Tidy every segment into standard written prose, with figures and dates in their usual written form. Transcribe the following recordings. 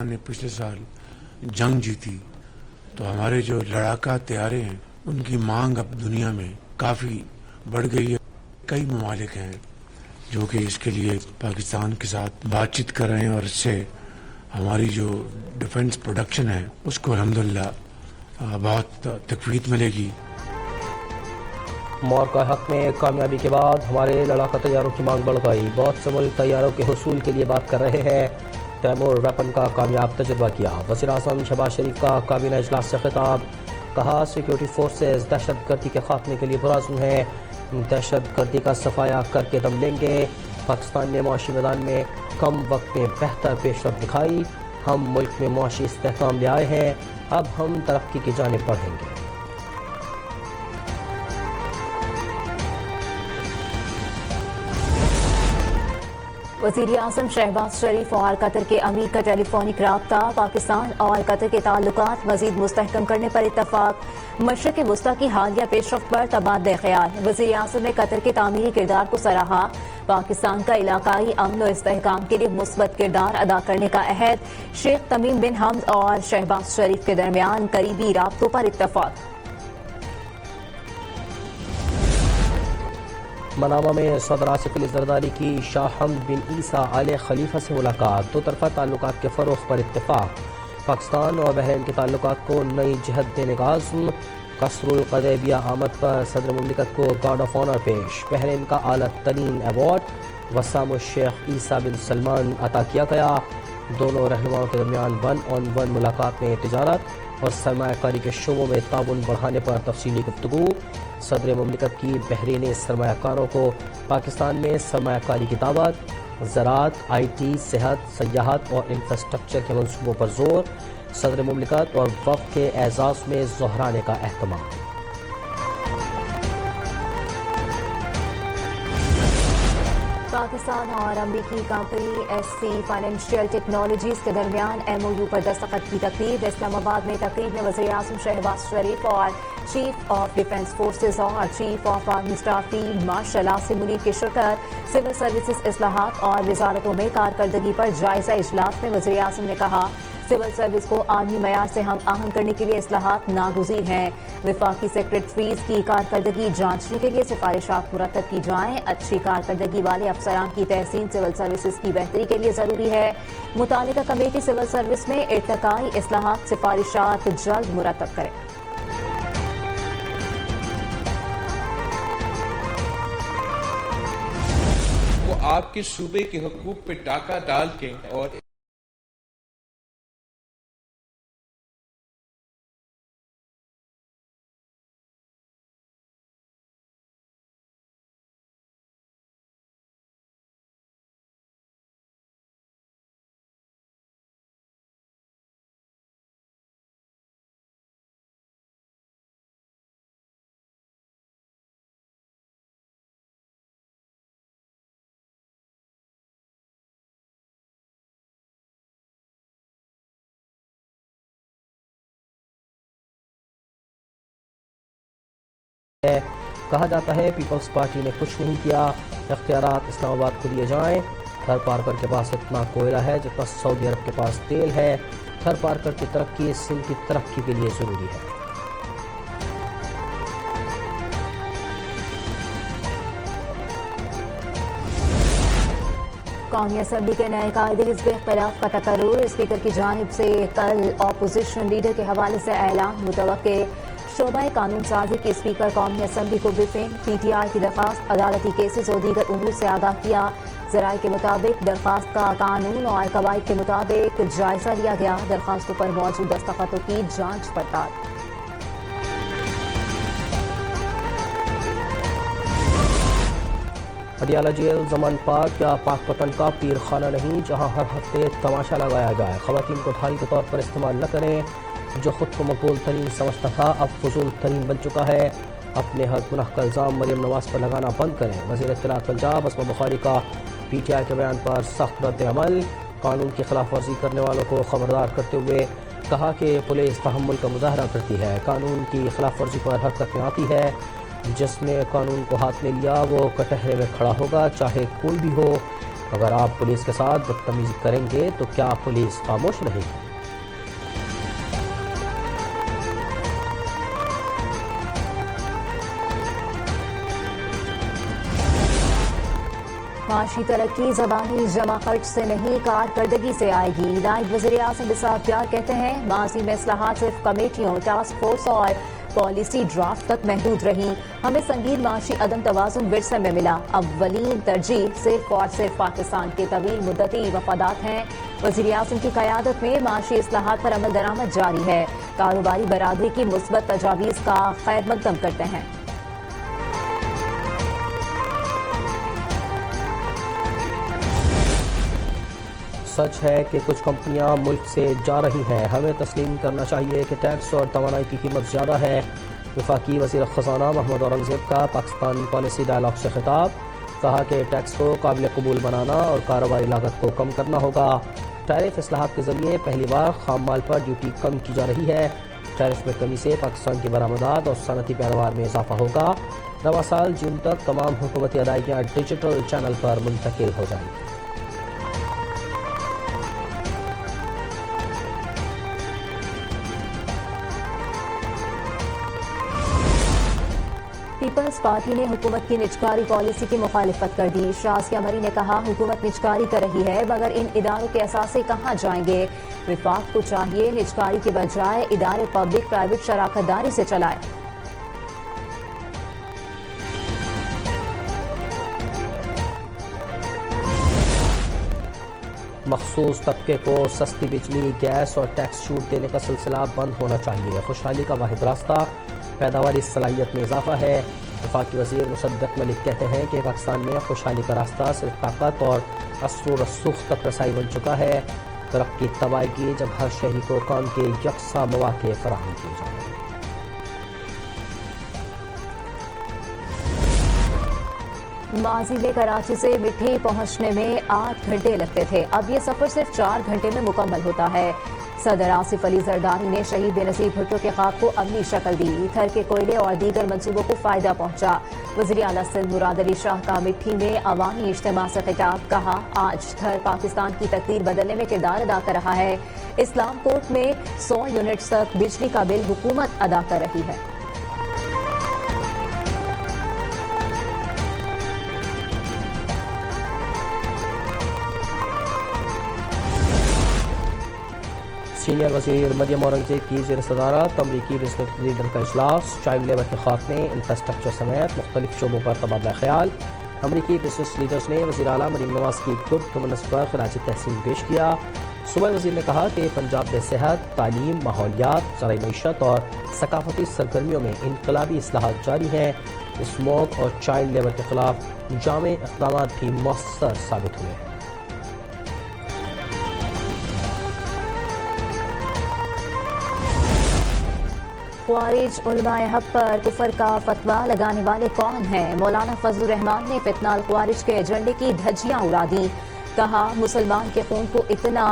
نے پچھلے سال جنگ جیتی تو ہمارے جو لڑاکا طیارے ہیں ان کی مانگ اب دنیا میں کافی بڑھ گئی ہے. کئی ممالک ہیں جو کہ اس کے لیے پاکستان کے ساتھ بات چیت کر رہے ہیں اور اس سے ہماری جو ڈیفنس پروڈکشن ہے اس کو الحمدللہ بہت تقویت ملے گی. مورکا حق میں کامیابی کے بعد ہمارے لڑاکا طیاروں کی مانگ بڑھ گئی. بہت سے ملک طیاروں کے حصول کے لیے بات کر رہے ہیں. تیمور ویپن کا کامیاب تجربہ کیا. وزیر اعظم شہباز شریف کا کابینہ اجلاس سے خطاب. کہا سیکورٹی فورسز دہشت گردی کے خاتمے کے لیے پرعزم ہیں. دہشت گردی کا صفایا کر کے دم لیں گے. پاکستان نے معاشی میدان میں کم وقت میں بہتر پیش رفت دکھائی. ہم ملک میں معاشی استحکام لے آئے ہیں. اب ہم ترقی کی جانب بڑھیں گے. وزیر اعظم شہباز شریف اور قطر کے امیر کا ٹیلی فونک رابطہ. پاکستان اور قطر کے تعلقات مزید مستحکم کرنے پر اتفاق. مشرق وسطی کی حالیہ پیش رفت پر تبادلہ خیال. وزیر اعظم نے قطر کے تعمیری کردار کو سراہا. پاکستان کا علاقائی امن و استحکام کے لیے مثبت کردار ادا کرنے کا عہد. شیخ تمیم بن حمد اور شہباز شریف کے درمیان قریبی رابطوں پر اتفاق. منامہ میں صدر آصف علی زرداری کی شاہ حمد بن عیسیٰ آل خلیفہ سے ملاقات. دو طرفہ تعلقات کے فروغ پر اتفاق. پاکستان اور بحرین کے تعلقات کو نئی جہت دینے کا عزم. قصر القدیبیہ آمد پر صدر مملکت کو گارڈ آف آنر پیش. بحرین کا اعلیٰ ترین ایوارڈ وسام الشیخ عیسیٰ بن سلمان عطا کیا گیا. دونوں رہنماؤں کے درمیان 1-on-1 ملاقات میں تجارت اور سرمایہ کاری کے شعبوں میں تعاون بڑھانے پر تفصیلی گفتگو. صدر مملکت کی بحرینی سرمایہ کاروں کو پاکستان میں سرمایہ کاری کی دعوت. زراعت، آئی ٹی، صحت، سیاحت اور انفراسٹرکچر کے منصوبوں پر زور. صدر مملکت اور وفد کے اعزاز میں زہرانے کا اہتمام. پاکستان اور امریکی company S C financial technologies کے درمیان ایم او یو پر دستخط کی تقریب. اسلام آباد میں تقریب میں وزیر اعظم شہباز شریف اور چیف آف ڈیفنس فورسز اور chief of army staff field marshal Asim Munir کی شرکت. سول سروسز اصلاحات اور وزارتوں میں کارکردگی پر جائزہ اجلاس میں وزیر اعظم نے کہا سول سروس کو عالمی معیار سے ہم آہنگ کرنے کے لیے اصلاحات ناگزیر ہیں. وفاقی سیکریٹریز کی کارکردگی جانچنے کے لیے سفارشات مرتب کی جائیں. اچھی کارکردگی والے افسران کی تحسین سول سروسز کی بہتری کے لیے ضروری ہے. متعلقہ کمیٹی سول سروس میں ارتقائی اصلاحات سفارشات جلد مرتب کرے. وہ آپ کے صوبے کے حقوق پہ ڈاکہ ڈال کے اور کہا جاتا ہے پیپلز پارٹی نے کچھ نہیں کیا. اختیارات اسلام آباد کو دیے جائیں. تھر پارکر کے پاس اتنا کوئلہ ہے جتنا سعودی عرب کے پاس تیل ہے. تھر پارکر کی ترقی سندھ کی ترقی کے لیے ضروری ہے. قومی اسمبلی کے نئے قائد حزب اختلاف کا تقرر. اسپیکر کی جانب سے کل اپوزیشن لیڈر کے حوالے سے اعلان متوقع. شعبہ قانون سازی کے اسپیکر قومی اسمبلی کو بریفنگ. پی ٹی آئی کی درخواست عدالتی کیسز اور دیگر امور سے آگاہ کیا. ذرائع کے مطابق درخواست کا قانون اور قواعد کے مطابق جائزہ لیا گیا. درخواستوں پر موجود دستخطوں کی جانچ پڑتال. اڈیالہ جیل زمان پاک یا پاک پتن کا پیر خانہ نہیں جہاں ہر ہفتے تماشا لگایا جائے. خواتین کو دھاری کے طور پر استعمال نہ کریں. جو خود کو مقبول ترین سمجھتا تھا اب فضول ترین بن چکا ہے. اپنے ہر گناہ کا الزام مریم نواز پر لگانا بند کریں. وزیر اطلاعات پنجاب اسما بخاری کا پی ٹی آئی کے بیان پر سخت رد عمل. قانون کی خلاف ورزی کرنے والوں کو خبردار کرتے ہوئے کہا کہ پولیس تحمل کا مظاہرہ کرتی ہے. قانون کی خلاف ورزی پر حرکت میں آتی ہے. جس نے قانون کو ہاتھ میں لیا وہ کٹہرے میں کھڑا ہوگا چاہے کوئی بھی ہو. اگر آپ پولیس کے ساتھ بدتمیزی کریں گے تو کیا پولیس خاموش رہے گی؟ معاشی ترقی زبانی جمع خرچ سے نہیں کارکردگی سے آئے گی۔ نائب وزیر اعظم اسحاق ڈار کہتے ہیں ماضی میں اصلاحات صرف کمیٹیوں، ٹاسک فورس اور پالیسی ڈرافٹ تک محدود رہیں۔ ہمیں سنگین معاشی عدم توازن ورثے میں ملا۔ اولین ترجیح صرف اور صرف پاکستان کے طویل مدتی مفادات ہیں۔ وزیر اعظم کی قیادت میں معاشی اصلاحات پر عمل درآمد جاری ہے۔ کاروباری برادری کی مثبت تجاویز کا خیر مقدم کرتے ہیں۔ سچ ہے کہ کچھ کمپنیاں ملک سے جا رہی ہیں۔ ہمیں تسلیم کرنا چاہیے کہ ٹیکس اور توانائی کی قیمت زیادہ ہے۔ وفاقی وزیر خزانہ محمد اورنگزیب کا پاکستان پالیسی ڈائلاگ سے خطاب، کہا کہ ٹیکس کو قابل قبول بنانا اور کاروباری لاگت کو کم کرنا ہوگا۔ ٹیرف اصلاحات کے ذریعے پہلی بار خام مال پر ڈیوٹی کم کی جا رہی ہے۔ ٹیرف میں کمی سے پاکستان کی برآمدات اور صنعتی پیداوار میں اضافہ ہوگا۔ رواں سال جون تک تمام حکومتی ادائیگیاں ڈیجیٹل چینل پر منتقل ہو جائیں گی۔ پیپلز پارٹی نے حکومت کی نجکاری پالیسی کی مخالفت کر دی۔ شازیہ مری نے کہا حکومت نجکاری کر رہی ہے مگر ان اداروں کے اثاثے کہاں جائیں گے؟ وفاق کو چاہیے نجکاری کے بجائے ادارے پبلک پرائیویٹ شراکت داری سے چلائے۔ مخصوص طبقے کو سستی بجلی، گیس اور ٹیکس چھوٹ دینے کا سلسلہ بند ہونا چاہیے۔ خوشحالی کا واحد راستہ پیداواری صلاحیت میں اضافہ ہے۔ وفاقی وزیر مصدق ملک کہتے ہیں کہ پاکستان میں خوشحالی کا راستہ صرف طاقت اور اثر و رسوخ تک رسائی بن چکا ہے۔ ترقی تب آئے گی جب ہر شہری کو کام کے یکساں مواقع فراہم کیے جائیں۔ ماضی میں کراچی سے مٹھی پہنچنے میں 8 گھنٹے لگتے تھے، اب یہ سفر صرف 4 گھنٹے میں مکمل ہوتا ہے۔ صدر آصف علی زرداری نے شہید بے نظیر بھٹو کے خواب کو عملی شکل دی، تھر کے کوئلے اور دیگر منصوبوں کو فائدہ پہنچا۔ وزیر اعلیٰ سندھ مراد علی شاہ کا مٹھی میں عوامی اجتماع سے خطاب، کہا آج تھر پاکستان کی تقدیر بدلنے میں کردار ادا کر رہا ہے۔ اسلام کوٹ میں 100 یونٹس تک بجلی کا بل حکومت ادا کر رہی ہے۔ سینئر وزیر مریم اورنگزیب کی زیر صدارت امریکی بزنس لیڈر کا اجلاس، چائلڈ لیبر کے خاتمے، انفراسٹرکچر سمیت مختلف شعبوں پر تبادلہ خیال۔ امریکی بزنس لیڈرز نے وزیر اعلیٰ مریم نواز کی گڈ گورننس پر خراج تحسین پیش کیا۔ صوبائی وزیر نے کہا کہ پنجاب میں صحت، تعلیم، ماحولیات، زرعی معیشت اور ثقافتی سرگرمیوں میں انقلابی اصلاحات جاری ہیں۔ اسموگ اور چائلڈ لیبر کے خلاف جامع اقدامات بھی مؤثر ثابت ہوئے ہیں۔ خوارج علماء حق پر کفر کا فتویٰ لگانے والے کون ہیں؟ مولانا فضل الرحمان نے فتنہ الخوارج کے ایجنڈے کی دھجیاں اڑا دیں، کہا مسلمان کے خون کو اتنا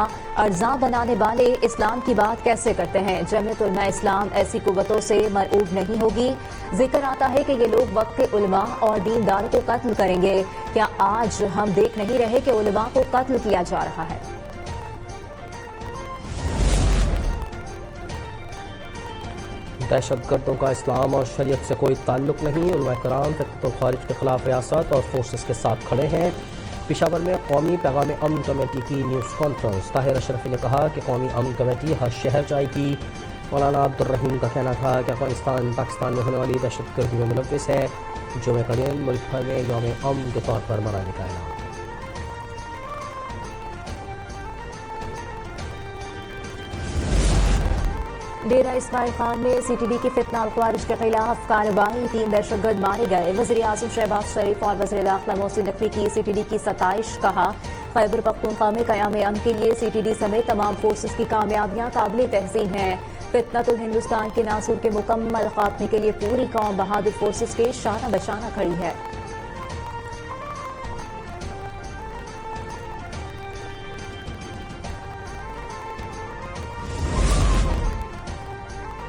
ارزاں بنانے والے اسلام کی بات کیسے کرتے ہیں؟ جمعیت علماء اسلام ایسی قوتوں سے مرعوب نہیں ہوگی۔ ذکر آتا ہے کہ یہ لوگ وقت کے علماء اور دینداروں کو قتل کریں گے، کیا آج ہم دیکھ نہیں رہے کہ علماء کو قتل کیا جا رہا ہے؟ دہشت گردوں کا اسلام اور شریعت سے کوئی تعلق نہیں، علماء کرام فتنۃ الخوارج کے خلاف ریاست اور فورسز کے ساتھ کھڑے ہیں۔ پشاور میں قومی پیغام امن کمیٹی کی نیوز کانفرنس، طاہر اشرفی نے کہا کہ قومی امن کمیٹی ہر شہر جائے گی۔ مولانا عبدالرحیم کا کہنا تھا کہ افغانستان پاکستان میں ہونے والی دہشت گردی میں ملوث ہے۔ جمعہ کا دن ملک بھر میں یوم امن کے طور پر منانے کا اعلان۔ ڈیرہ اسماعیل خان میں سی ٹی ڈی کی فتنہ الخوارج کے خلاف کارروائی، 3 دہشت گرد مارے گئے۔ وزیر اعظم شہباز شریف اور وزیر داخلہ محسن نقوی کی سی ٹی ڈی کی ستائش، کہا خیبر پختونخوا میں قیام امن کے لیے سی ٹی ڈی سمیت تمام فورسز کی کامیابیاں قابل تحسین ہیں۔ فتنۃ الہندوستان کے ناصور کے مکمل خاتمے کے لیے پوری قوم بہادر فورسز کے شانہ بشانہ کھڑی ہے۔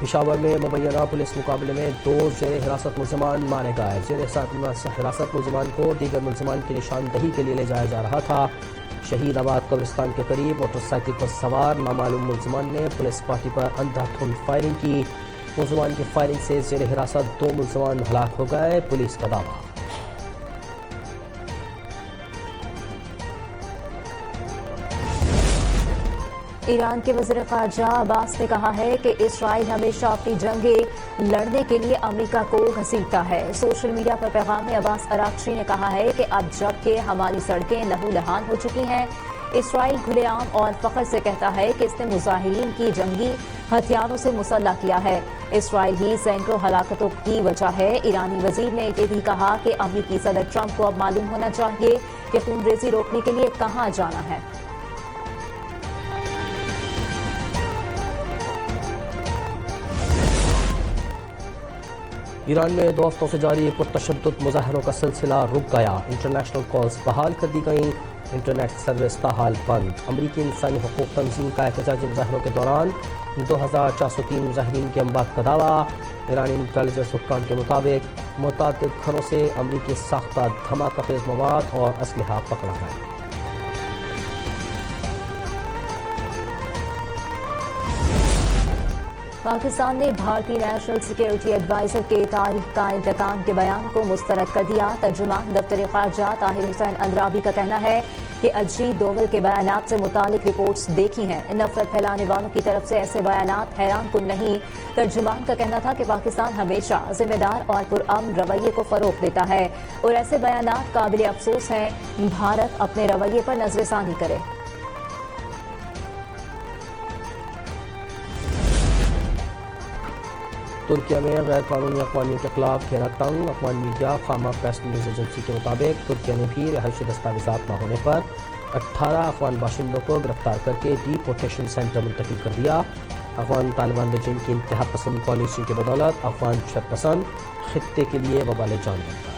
پشاور میں مبینہ پولیس مقابلے میں 2 زیر حراست ملزمان مارے گئے. زیر حراست ملزمان کو دیگر ملزمان کی نشاندہی کے لیے لے جایا جا رہا تھا. شہید آباد قبرستان کے قریب موٹر سائیکل پر سوار نامعلوم ملزمان نے پولیس پارٹی پر اندھا دھند فائرنگ کی. ملزمان کی فائرنگ سے زیر حراست 2 ملزمان ہلاک ہو گئے. پولیس کا دعویٰ. ایران کے وزیر خارجہ عباس نے کہا ہے کہ اسرائیل ہمیشہ اپنی جنگیں لڑنے کے لیے امریکہ کو گھسیٹتا ہے. سوشل میڈیا پر پیغام میں عباس اراغچی نے کہا ہے کہ اب جب کہ ہماری سڑکیں لہو لہان ہو چکی ہیں، اسرائیل کھلے عام اور فخر سے کہتا ہے کہ اس نے مظاہرین کی جنگی ہتھیاروں سے مسلح کیا ہے. اسرائیل ہی سینکڑوں ہلاکتوں کی وجہ ہے. ایرانی وزیر نے یہ بھی کہا کہ امریکی صدر ٹرمپ کو اب معلوم ہونا چاہیے کہ خون ریزی روکنے کے لیے کہاں جانا ہے. ایران میں 2 ہفتوں سے جاری پرتشدد مظاہروں کا سلسلہ رک گیا. انٹرنیشنل کالز بحال کر دی گئیں. انٹرنیٹ سروس تاحال بند. امریکی انسانی حقوق تنظیم کا احتجاجی مظاہروں کے دوران 2403 مظاہرین کے اموات کا دعویٰ. ایرانی انٹیلیجنس حکام کے مطابق متعدد گھروں سے امریکی ساختہ دھماکہ خیز مواد اور اسلحہ پکڑا گیا. پاکستان نے بھارتی نیشنل سیکیورٹی ایڈوائزر کے تاریخ کا انتقام کے بیان کو مسترد کر دیا. ترجمان دفتر خارجہ طاہر حسین اندرابی کا کہنا ہے کہ اجیت دوول کے بیانات سے متعلق رپورٹس دیکھی ہیں. نفرت پھیلانے والوں کی طرف سے ایسے بیانات حیران کن نہیں. ترجمان کا کہنا تھا کہ پاکستان ہمیشہ ذمہ دار اور پرامن رویے کو فروغ دیتا ہے اور ایسے بیانات قابل افسوس ہیں. بھارت اپنے رویے پر نظر ثانی کرے. ترکیہ میں غیر قانونی اقوامیوں کے خلاف گھیرا تنگ. افغان media Khaama press news agency کے مطابق ترکیہ نے بھی رہائشی دستاویزات نہ ہونے پر 18 افغان باشندوں کو گرفتار کر کے ڈیپورٹیشن سینٹر منتقل کر دیا. افغان طالبان رجیم کی انتہا پسند پالیسی کی بدولت افغان شرپسند خطے کے لیے وبال جان بنتا ہے.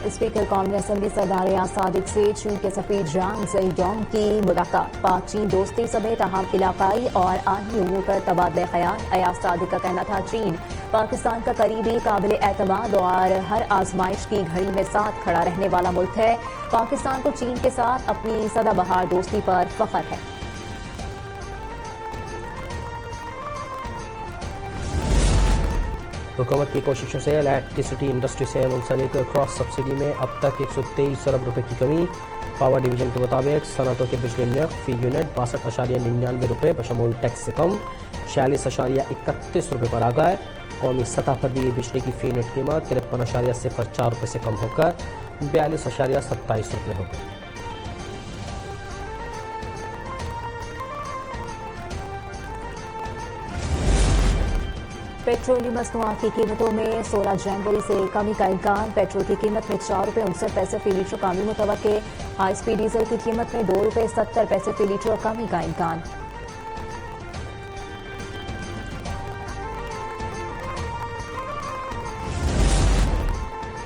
اسپیکر قومی اسمبلی سردار ایاز صادق سے چین کے سفیر جانگ زئی ڈونگ کی ملاقات. پاک چین دوستی سمیت اہم علاقائی اور عالمی امور پر تبادلہ خیال. ایاز صادق کا کہنا تھا چین پاکستان کا قریبی، قابل اعتماد اور ہر آزمائش کی گھڑی میں ساتھ کھڑا رہنے والا ملک ہے. پاکستان کو چین کے ساتھ اپنی سدا بہار دوستی پر فخر ہے. حکومت کی کوششوں سے الیکٹریسٹی انڈسٹری سے منسلک کراس سبسڈی میں اب تک 123 ارب روپے کی کمی. پاور ڈویژن کے مطابق صنعتوں کے بجلی نرخ فی یونٹ 62.99 روپے بشمول ٹیکس سے کم 46.31 روپے پر آ گئے. قومی سطح پر بھی بجلی کی فی یونٹ قیمت 53.04 روپے سے کم ہو کر 42.27 روپے ہو گئی. پیٹرولیم مصنوعات کی قیمتوں میں 16 جنوری سے کمی کا امکان. پیٹرول کی قیمت میں 4 روپے 59 پیسے فی لیٹر کمی متوقع. ہائی سپیڈ ڈیزل کی قیمت میں 2 روپے 70 پیسے فی لیٹر کمی کا امکان.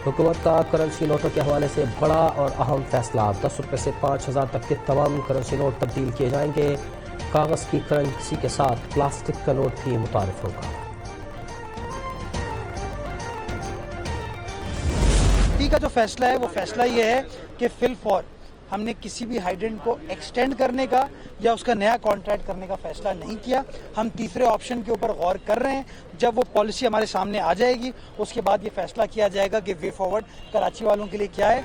حکومت کا کرنسی نوٹوں کے حوالے سے بڑا اور اہم فیصلہ. 10 روپے سے 5000 تک کے تمام کرنسی نوٹ تبدیل کیے جائیں گے. کاغذ کی کرنسی کے ساتھ پلاسٹک کا نوٹ بھی متعارف ہوگا. کا جو فیصلہ ہے وہ فیصلہ یہ ہے کہ فی الفور ہم نے کسی بھی ہائیڈرنٹ کو ایکسٹینڈ کرنے کا یا اس کا نیا کانٹریکٹ کرنے کا فیصلہ نہیں کیا. ہم تیسرے آپشن کے اوپر غور کر رہے ہیں. جب وہ پالیسی ہمارے سامنے آ جائے گی اس کے بعد یہ فیصلہ کیا جائے گا کہ وے فارورڈ کراچی والوں کے لیے کیا ہے.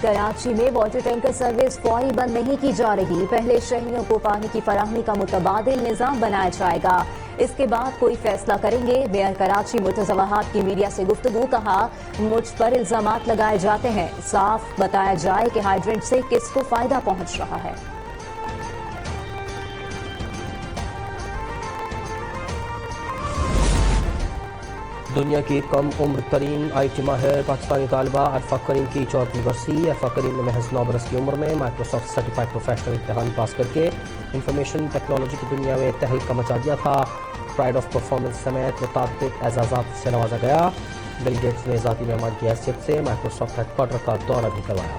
کراچی میں واٹر ٹینکر سروس فوری بند نہیں کی جا رہی. پہلے شہریوں کو پانی کی فراہمی کا متبادل نظام بنایا جائے گا. اس کے بعد کوئی فیصلہ کریں گے. میئر کراچی مرتضی وہاب کی میڈیا سے گفتگو. کہا مجھ پر الزامات لگائے جاتے ہیں. صاف بتایا جائے کہ ہائیڈرنٹ سے کس کو فائدہ پہنچ رہا ہے. دنیا کی کم عمر ترین آئی ٹی ماہر پاکستانی طالبہ عرفہ کریم کی 4ویں برسی. عرفہ کریم نے محض 9 برس کی عمر میں مائکروسافٹ سرٹیفائڈ پروفیشنل امتحان پاس کر کے انفارمیشن ٹیکنالوجی کی دنیا میں تہلکہ مچا دیا تھا. پرائڈ آف پرفارمنس سمیت متعدد اعزازات سے نوازا گیا. بل گیٹس نے ذاتی مہمان کی حیثیت سے مائکروسافٹ ہیڈ کوارٹر کا دورہ بھی کروایا.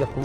1